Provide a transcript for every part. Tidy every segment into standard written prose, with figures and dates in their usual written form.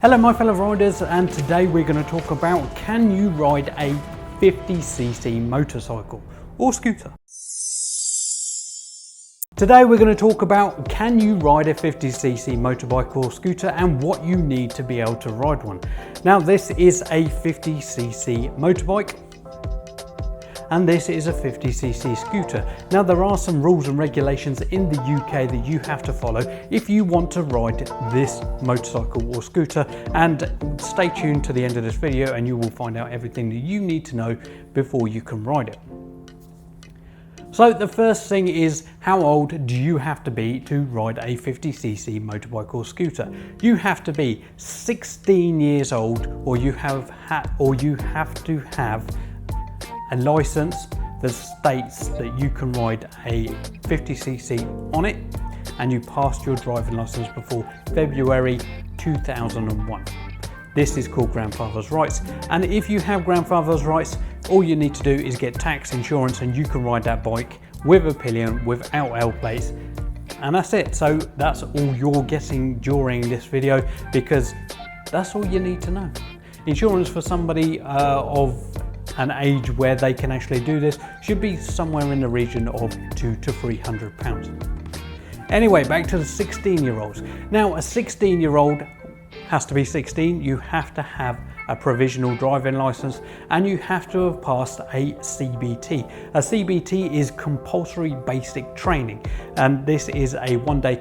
Hello my fellow riders, and today we're going to talk about, can you ride a 50cc motorcycle or scooter? Today we're going to talk about, can you ride a 50cc motorbike or scooter and what you need to be able to ride one. Now this is a 50cc motorbike and this is a 50cc scooter. Now there are some rules and regulations in the UK that you have to follow if you want to ride this motorcycle or scooter, and stay tuned to the end of this video and you will find out everything that you need to know before you can ride it. So the first thing is, how old do you have to be to ride a 50cc motorbike or scooter? You have to be 16 years old, or you have to have a license that states that you can ride a 50cc on it, and you passed your driving license before February 2001. This is called grandfather's rights, and if you have grandfather's rights, all you need to do is get tax insurance and you can ride that bike with a pillion without L plates, and that's it. So that's all you're getting during this video, because that's all you need to know. Insurance for somebody of an age where they can actually do this should be somewhere in the region of £200 to £300. Anyway, back to the 16-year-olds. Now a 16-year-old has to be 16, you have to have a provisional driving license, and you have to have passed a CBT. A CBT is compulsory basic training, and this is a one-day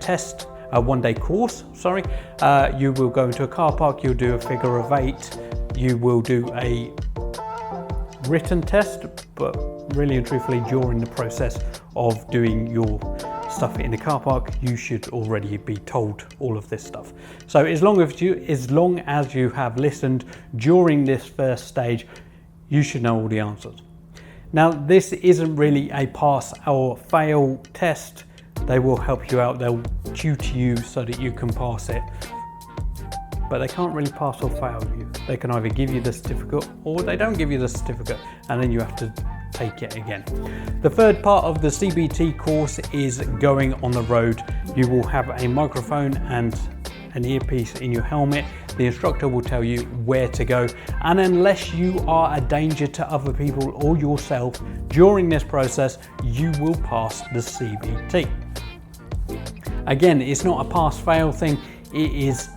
course, sorry. You will go into a car park, you'll do a figure of 8, you will do a written test, but really and truthfully during the process of doing your stuff in the car park, you should already be told all of this stuff. So as long as you have listened during this first stage, you should know all the answers. Now this isn't really a pass or fail test. They will help you out, they'll tutor you so that you can pass it, but they can't really pass or fail you. They can either give you the certificate or they don't give you the certificate, and then you have to take it again. The third part of the CBT course is going on the road. You will have a microphone and an earpiece in your helmet. The instructor will tell you where to go, and unless you are a danger to other people or yourself during this process, you will pass the CBT. Again, it's not a pass-fail thing. It is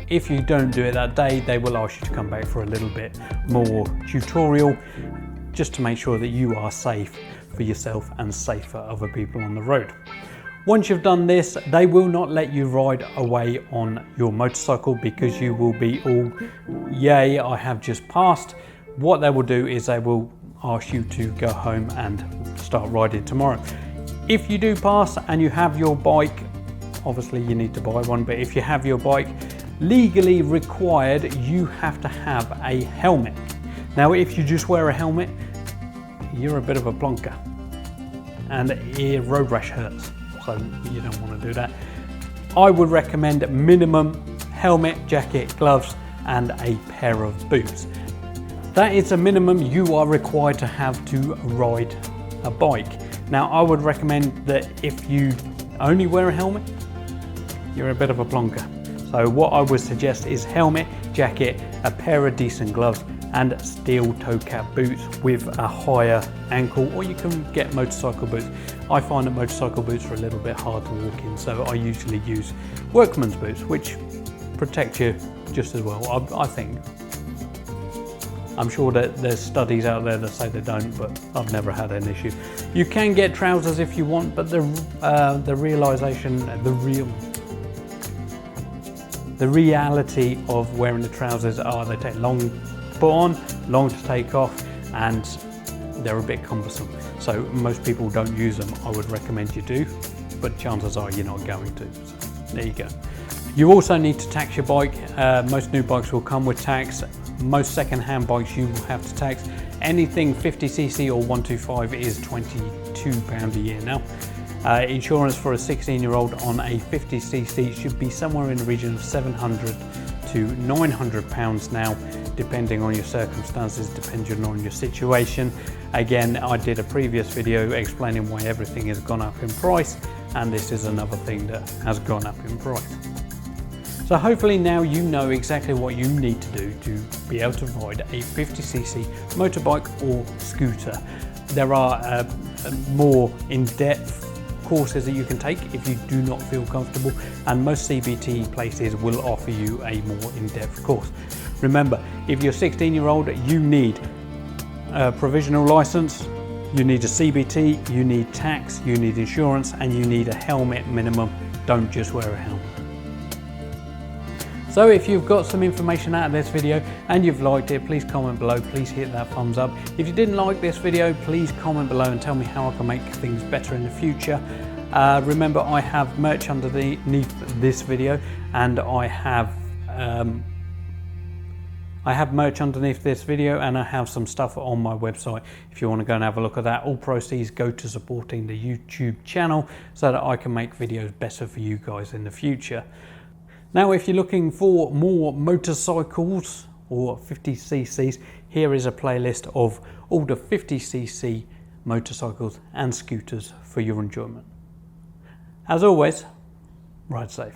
if you don't do it that day, they will ask you to come back for a little bit more tutorial, just to make sure that you are safe for yourself and safe for other people on the road. Once you've done this, they will not let you ride away on your motorcycle, because you will be all, yay, I have just passed. What they will do is they will ask you to go home and start riding tomorrow. If you do pass and you have your bike, obviously you need to buy one, but if you have your bike, legally required, you have to have a helmet. Now if you just wear a helmet, you're a bit of a plonker, and road rash hurts, so you don't want to do that. I would recommend minimum helmet, jacket, gloves and a pair of boots. That is a minimum you are required to have to ride a bike. Now I would recommend that if you only wear a helmet, you're a bit of a plonker. So what I would suggest is helmet, jacket, a pair of decent gloves and steel toe cap boots with a higher ankle, or you can get motorcycle boots. I find that motorcycle boots are a little bit hard to walk in, so I usually use workman's boots, which protect you just as well, I think. I'm sure that there's studies out there that say they don't, but I've never had an issue. You can get trousers if you want, but the reality of wearing the trousers are they take long to put on, long to take off, and they're a bit cumbersome. So most people don't use them. I would recommend you do, but chances are you're not going to. So there you go. You also need to tax your bike. Most new bikes will come with tax. Most second-hand bikes you will have to tax. Anything 50cc or 125 is £22 a year now. Insurance for a 16-year-old on a 50cc should be somewhere in the region of £700 to £900 now, depending on your circumstances, depending on your situation. Again, I did a previous video explaining why everything has gone up in price, and this is another thing that has gone up in price. So hopefully now you know exactly what you need to do to be able to ride a 50cc motorbike or scooter. There are more in-depth courses that you can take if you do not feel comfortable, and most CBT places will offer you a more in-depth course. Remember, if you're 16-year-old, you need a provisional license, you need a CBT, you need tax, you need insurance, and you need a helmet minimum. Don't just wear a helmet. So if you've got some information out of this video and you've liked it, please comment below, please hit that thumbs up. If you didn't like this video, please comment below and tell me how I can make things better in the future. Remember, I have merch underneath this video, and I have merch underneath this video, and I have some stuff on my website if you want to go and have a look at that. All proceeds go to supporting the YouTube channel so that I can make videos better for you guys in the future. Now, if you're looking for more motorcycles or 50cc's, here is a playlist of all the 50cc motorcycles and scooters for your enjoyment. As always, ride safe.